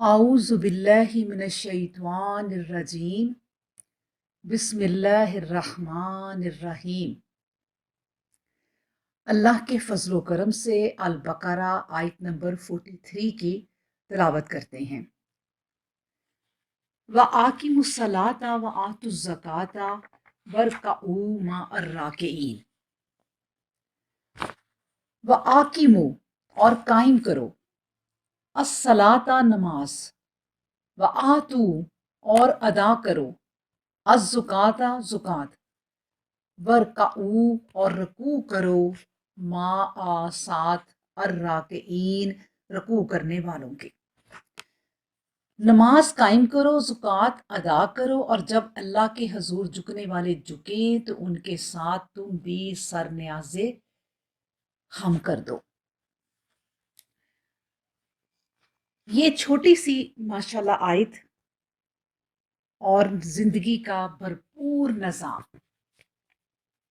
अऊज़ु बिल्लाहि मिनश्शैतानिर्रजीम बिस्मिल्लाहिर्रहमानिर्रहीम। अल्लाह के फजलो करम से अल बकरा आयत नंबर 43 की तिलावत करते हैं। व आकिमुस्सलाता व आतुज़्ज़काता वरकऊ मअर्राकिईन। व आकिमु और कायम करो, अस्सलाता नमाज, व आतू और अदा करो, अज़्ज़ुकाता ज़ुकात, वरकऊ और रकू करो, मा आ साथ अर्राकईन रकू करने वालों के। नमाज कायम करो, ज़ुकात अदा करो, और जब अल्लाह के हजूर झुकने वाले झुके तो उनके साथ तुम भी सर न्याज़े खम कर दो। ये छोटी सी माशाल्लाह आयत और जिंदगी का भरपूर निज़ाम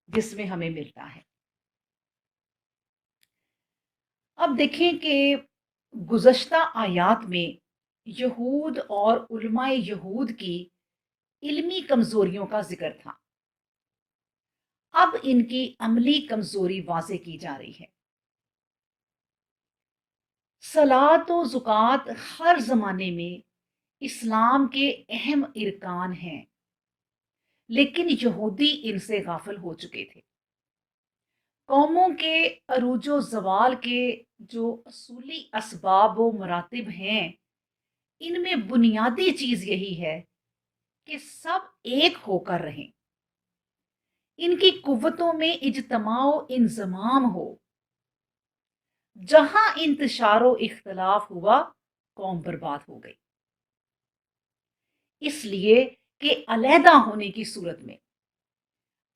जिसमें हमें मिलता है। अब देखें कि गुज़श्ता आयात में यहूद और उलमाए यहूद की इल्मी कमजोरियों का जिक्र था। अब इनकी अमली कमजोरी वाज़े की जा रही है। सलात और ज़ुकात हर ज़माने में इस्लाम के अहम इरकान हैं, लेकिन यहूदी इनसे गाफिल हो चुके थे। कौमों के अरूजो जवाल के जो असूली असबाब व मरातिब हैं, इनमें बुनियादी चीज यही है कि सब एक होकर रहें, इनकी कुव्वतों में इज्तमाओ इंजमाम हो। जहां इंतशारो इख्तलाफ हुआ, कौम बर्बाद हो गई। इसलिए कि अलहदा होने की सूरत में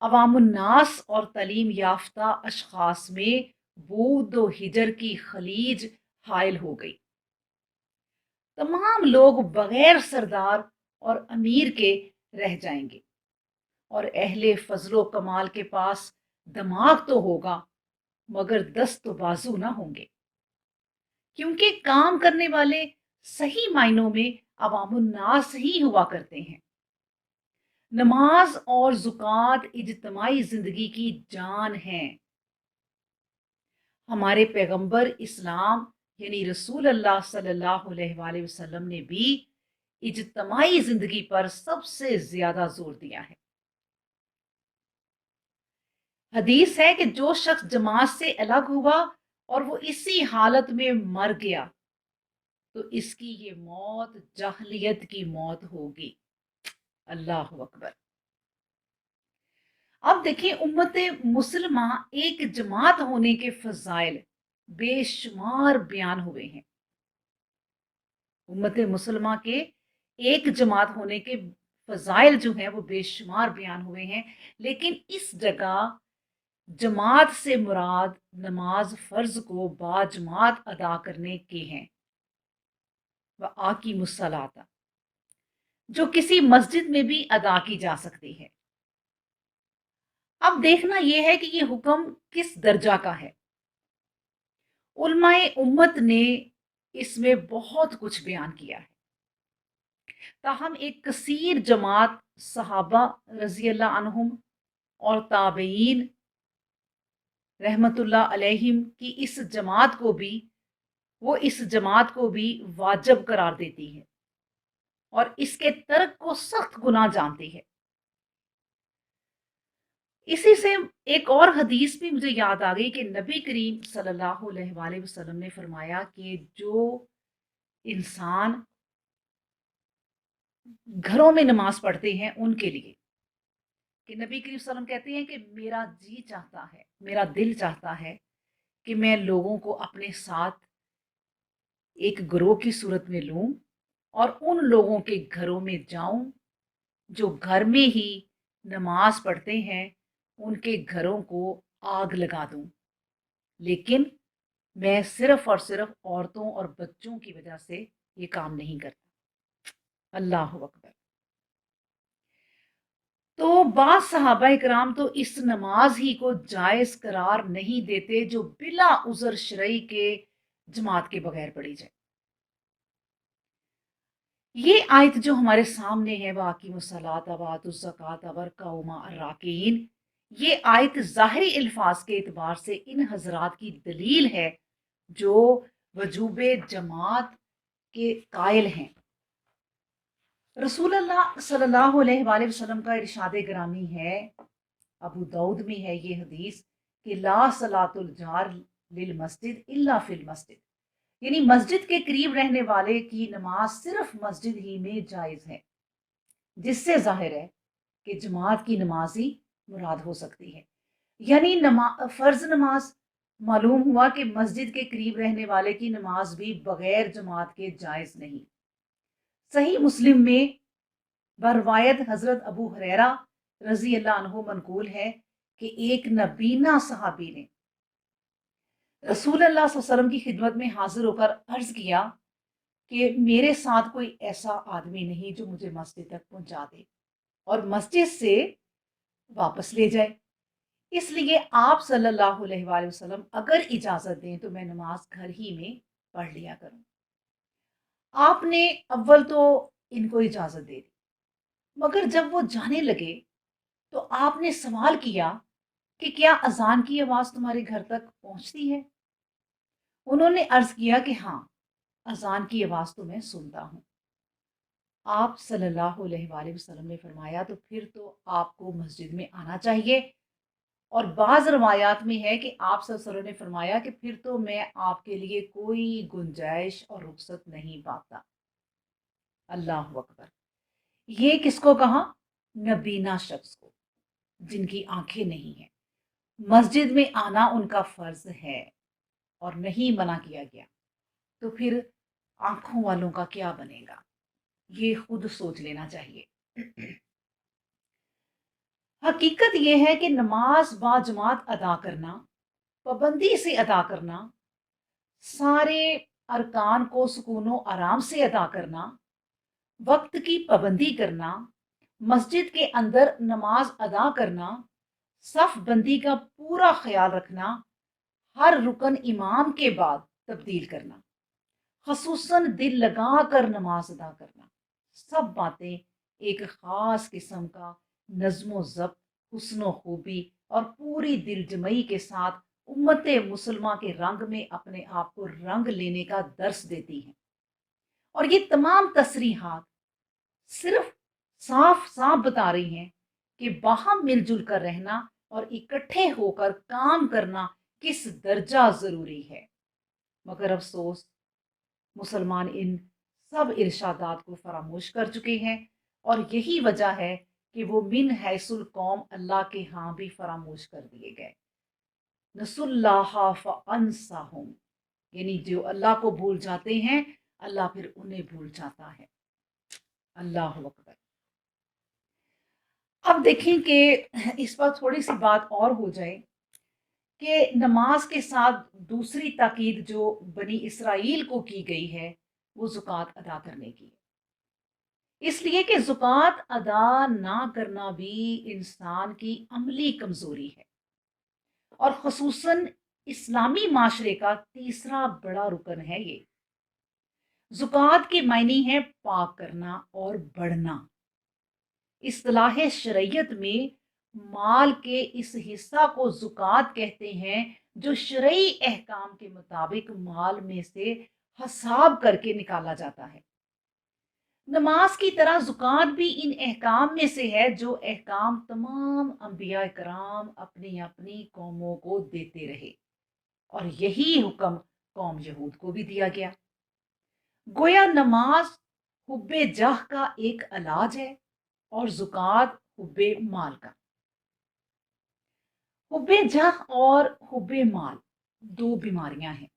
अवामुन्नास और तालीम याफ्ता अशखास में बूद व हिजर की खलीज हायल हो गई। तमाम लोग बगैर सरदार और अमीर के रह जाएंगे, और अहले फजलो कमाल के पास दिमाग तो होगा मगर दस्त बाजू ना होंगे, क्योंकि काम करने वाले सही मायनों में अवामुन्नास ही हुआ करते हैं। नमाज और जुकात इज्तमाई जिंदगी की जान है। हमारे पैगंबर इस्लाम यानी रसूल अल्लाह सल्लल्लाहु अलैहि वसल्लम ने भी इज्तमाई जिंदगी पर सबसे ज्यादा जोर दिया है। हदीस है कि जो शख्स जमात से अलग हुआ और वो इसी हालत में मर गया तो इसकी ये मौत जाहलियत की मौत होगी। अल्लाह अकबर। अब देखिए, उम्मत मुसलमा एक जमात होने के फजाइल बेशुमार बयान हुए हैं। उम्मत मुसलमा के एक जमात होने के फजाइल जो हैं वो बेशुमार बयान हुए हैं, लेकिन इस जगह जमात से मुराद नमाज फर्ज को बाजमात अदा करने के हैं। व आकी मुसलाता, जो किसी मस्जिद में भी अदा की जा सकती है। अब देखना यह है कि ये हुक्म किस दर्जा का है। उलमाए उम्मत ने इसमें बहुत कुछ बयान किया है, ताहम एक कसीर जमात सहाबा रजी अल्लाह अन्हुम और ताबईन रहमतुल्लाह अलैहिम की इस जमात को भी वाजिब करार देती है और इसके तर्क को सख्त गुनाह जानती है। इसी से एक और हदीस भी मुझे याद आ गई कि नबी करीम सल्लल्लाहु अलैहि वसल्लम ने फरमाया कि जो इंसान घरों में नमाज पढ़ते हैं उनके लिए, कि नबी करीम सल्लल्लाहु अलैहि वसल्लम कहते हैं कि मेरा जी चाहता है, मेरा दिल चाहता है कि मैं लोगों को अपने साथ एक ग्रोह की सूरत में लूं और उन लोगों के घरों में जाऊं जो घर में ही नमाज पढ़ते हैं, उनके घरों को आग लगा दूं। लेकिन मैं सिर्फ और सिर्फ औरतों और बच्चों की वजह से ये काम नहीं करता। अल्लाह अकबर। तो बाज़ सहाबा इकराम तो इस नमाज ही को जायज करार नहीं देते जो बिला उज़र शरई के जमात के बगैर पढ़ी जाए। ये आयत जो हमारे सामने है, वाक़िमुस्सलात वातुज़्ज़कात वर्कउमा अर्राकीन, ये आयत ज़ाहिरी अल्फाज के एतबार से इन हजरात की दलील है जो वजूब जमात के कायल हैं। रसूलुल्लाह सल्लल्लाहु अलैहि वसल्लम का इरशाद ग्रामी है, अबू दाऊद में है ये हदीस, कि ला सलातुल जार लिल मस्जिद इल्ला फिल मस्जिद, यानी मस्जिद के करीब रहने वाले की नमाज सिर्फ मस्जिद ही में जायज है, जिससे जाहिर है कि जमात की नमाज ही मुराद हो सकती है। यानी फर्ज नमाज मालूम हुआ कि मस्जिद के करीब रहने वाले की नमाज भी बगैर जमात के जायज नहीं। सही मुस्लिम में बरवायत हजरत अबू हुरैरा रजी अल्लाह अन्हु मनकूल है कि एक नबीना सहाबी ने रसूल अल्लाह सल्लल्लाहु अलैहि वसल्लम की खिदमत में हाजिर होकर अर्ज किया कि मेरे साथ कोई ऐसा आदमी नहीं जो मुझे मस्जिद तक पहुंचा दे और मस्जिद से वापस ले जाए, इसलिए आप सल्लल्लाहु अलैहि वसल्लम अगर इजाजत दें तो मैं नमाज घर ही में पढ़ लिया करूं। आपने अव्वल तो इनको इजाजत दे दी, मगर जब वो जाने लगे तो आपने सवाल किया कि क्या अजान की आवाज तुम्हारे घर तक पहुंचती है? उन्होंने अर्ज किया कि हाँ, अजान की आवाज तो मैं सुनता हूँ। आप सल्लल्लाहु अलैहि वसल्लम ने फरमाया तो फिर तो आपको मस्जिद में आना चाहिए। और बाज रवायात में है कि आप सल्लल्लाहु अलैहि वसल्लम ने फरमाया कि फिर तो मैं आपके लिए कोई गुंजाइश और रुखसत नहीं पाता। अल्लाह अकबर। ये किसको कहा? नबीना शख्स को, जिनकी आंखें नहीं है। मस्जिद में आना उनका फर्ज है और नहीं मना किया गया, तो फिर आंखों वालों का क्या बनेगा, ये खुद सोच लेना चाहिए। हकीकत यह है कि नमाज बाजमात अदा करना, पाबंदी से अदा करना, सारे अरकान को सुकूनो आराम से अदा करना, वक्त की पाबंदी करना, मस्जिद के अंदर नमाज अदा करना, सफ बंदी का पूरा ख्याल रखना, हर रुकन इमाम के बाद तब्दील करना, खसूसन दिल लगा कर नमाज अदा करना, सब बातें एक खास किस्म का नज्मो ज़ब्त, हुस्नो खूबी और पूरी दिलजमई के साथ उम्मत मुसलमा के रंग में अपने आप को रंग लेने का दर्स देती हैं। और ये तमाम तसरीहात सिर्फ साफ साफ बता रही हैं कि बाहम मिलजुल कर रहना और इकट्ठे होकर काम करना किस दर्जा जरूरी है। मगर अफसोस, मुसलमान इन सब इरशादात को फरामोश कर चुके हैं और यही वजह है कि वो मिन हैसुल कौम अल्लाह के यहाँ भी फरामोश कर दिए गए। नसुल्लाह फअनसाहुम, यानी जो अल्लाह को भूल जाते हैं, अल्लाह फिर उन्हें भूल जाता है। अल्लाह अकबर। अब देखें कि इस पर थोड़ी सी बात और हो जाए कि नमाज के साथ दूसरी ताकीद जो बनी इसराइल को की गई है वो ज़ुकात अदा करने की है। इसलिए कि ज़ुकात अदा ना करना भी इंसान की अमली कमजोरी है और खुसूसन इस्लामी माशरे का तीसरा बड़ा रुकन है ये। ज़ुकात के मायने हैं पाक करना और बढ़ना। इस्तिलाह शरीयत में माल के इस हिस्सा को ज़ुकात कहते हैं जो शरई अहकाम के मुताबिक माल में से हसाब करके निकाला जाता है। नमाज की तरह ज़ुकात भी इन अहकाम में से है जो अहकाम तमाम अंबिया कराम अपनी अपनी कौमों को देते रहे और यही हुक्म कौम यहूद को भी दिया गया। गोया नमाज हुब्बे जाह का एक इलाज है और ज़ुकात हुब्बे माल का। हुब्बे जाह और हुब्बे माल दो बीमारियां हैं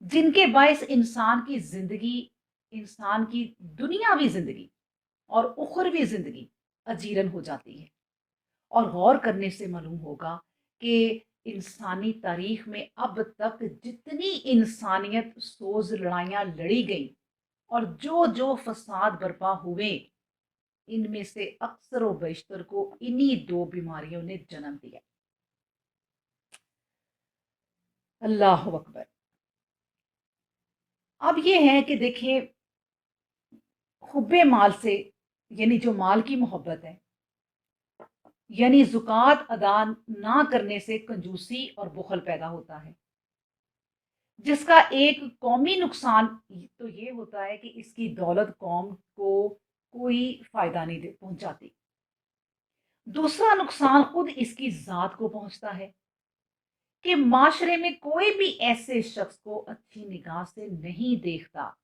जिनके बायस इंसान की जिंदगी, इंसान की दुनियावी जिंदगी और उखरवी जिंदगी अजीरन हो जाती है। और गौर करने से मालूम होगा कि इंसानी तारीख में अब तक जितनी इंसानियत सोज लड़ाइयाँ लड़ी गई और जो जो फसाद बर्पा हुए, इनमें से अक्सर व बेशतर को इन्हीं दो बीमारियों ने जन्म दिया। अल्लाह अकबर। अब ये है कि देखिए, हुब्ब माल से, यानी जो माल की मोहब्बत है, यानी ज़कात अदा ना करने से कंजूसी और बुखल पैदा होता है, जिसका एक कौमी नुकसान तो ये होता है कि इसकी दौलत कौम को कोई फ़ायदा नहीं दे पहुंचाती। दूसरा नुकसान खुद इसकी ज़ात को पहुंचता है कि माशरे में कोई भी ऐसे शख्स को अच्छी निगाह से नहीं देखता।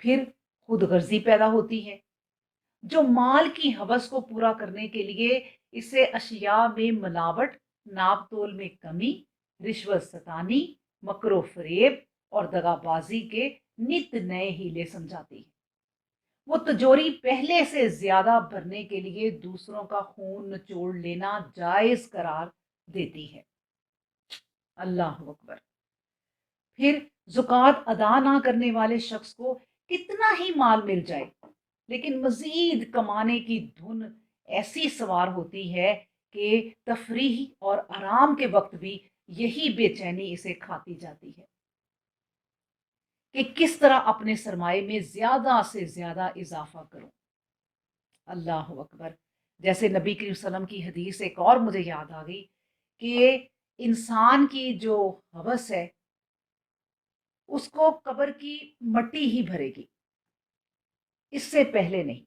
फिर खुदगर्जी पैदा होती है, जो माल की हवस को पूरा करने के लिए इसे अशिया में मिलावट, नाप तोल में कमी, रिश्वत सतानी, मकरो फरेब और दगाबाजी के नित नए हीले समझाती है। वो तिजोरी पहले से ज्यादा भरने के लिए दूसरों का खून निचोड़ लेना जायज करार देती है। अल्लाह अकबर। फिर ज़कात अदा ना करने वाले शख्स को कितना ही माल मिल जाए, लेकिन मजीद कमाने की धुन ऐसी सवार होती है कि तफरीह और आराम के वक्त भी यही बेचैनी इसे खाती जाती है कि किस तरह अपने सरमाए में ज्यादा से ज्यादा इजाफा करूं। अल्लाह अकबर। जैसे नबी करीम सल्लल्लाहु अलैहि वसल्लम की हदीस एक और मुझे याद आ गई कि इंसान की जो हवस है उसको कब्र की मट्टी ही भरेगी, इससे पहले नहीं।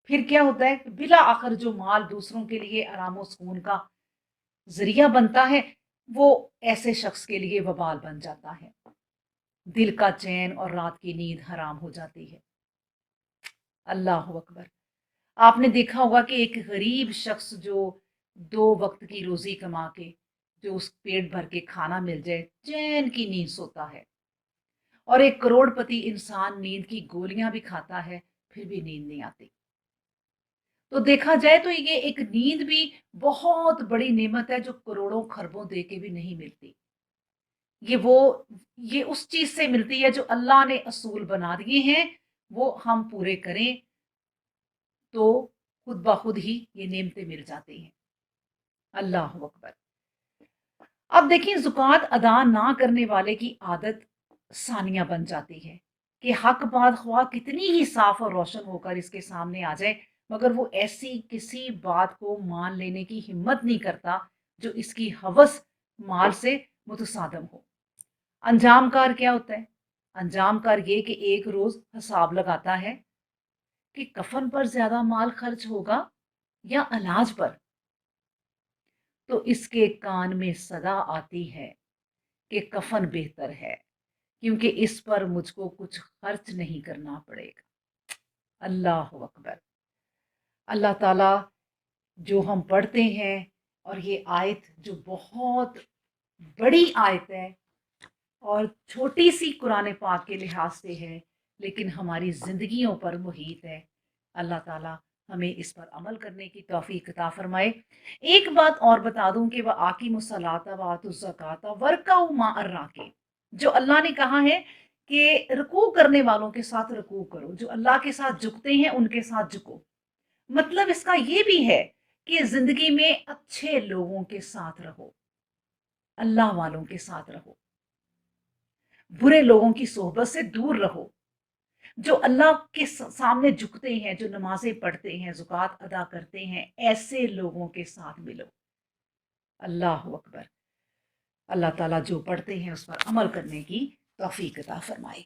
फिर क्या होता है, बिला आखिर जो माल दूसरों के लिए आराम और सुकून का जरिया बनता है, वो ऐसे शख्स के लिए वबाल बन जाता है। दिल का चैन और रात की नींद हराम हो जाती है। अल्लाह अकबर। आपने देखा होगा कि एक गरीब शख्स जो 2 वक्त की रोजी कमा के जो उस पेट भर के खाना मिल जाए, चैन की नींद सोता है, और एक करोड़पति इंसान नींद की गोलियां भी खाता है, फिर भी नींद नहीं आती। तो देखा जाए तो ये एक नींद भी बहुत बड़ी नेमत है जो करोड़ों खरबों दे के भी नहीं मिलती। ये वो ये उस चीज से मिलती है जो अल्लाह ने असूल बना दिए हैं, वो हम पूरे करें तो खुद ब खुद ही ये नेमतें मिल जाती हैं। अल्लाह अकबर। अब देखिए, ज़कात अदा ना करने वाले की आदत सानिया बन जाती है कि हक बात ख्वाह कितनी ही साफ और रोशन होकर इसके सामने आ जाए, मगर वो ऐसी किसी बात को मान लेने की हिम्मत नहीं करता जो इसकी हवस माल से मुतसादम हो। अंजाम कार क्या होता है? अंजाम कार ये कि एक रोज हिसाब लगाता है कि कफन पर ज्यादा माल खर्च होगा या अनाज पर, तो इसके कान में सदा आती है कि कफन बेहतर है, क्योंकि इस पर मुझको कुछ खर्च नहीं करना पड़ेगा। अल्लाह अकबर। अल्लाह ताला जो हम पढ़ते हैं, और ये आयत जो बहुत बड़ी आयत है और छोटी सी कुरान पाक के लिहाज से है, लेकिन हमारी जिंदगियों पर मुहित है। अल्लाह ताला हमें इस पर अमल करने की तौफीक अता फरमाए। एक बात और बता दूं कि वह आकी मुसलाता वातुज़काता वर्काउ मा अर्राके, जो अल्लाह ने कहा है कि रुकू करने वालों के साथ रुकू करो, जो अल्लाह के साथ झुकते हैं उनके साथ झुको। मतलब इसका ये भी है कि जिंदगी में अच्छे लोगों के साथ रहो, अल्लाह वालों के साथ रहो, बुरे लोगों की सोहबत से दूर रहो। जो अल्लाह के सामने झुकते हैं, जो नमाजें पढ़ते हैं, ज़कात अदा करते हैं, ऐसे लोगों के साथ मिलो। अल्लाह अकबर। अल्लाह ताला जो पढ़ते हैं उस पर अमल करने की तौफीक अता फरमाए।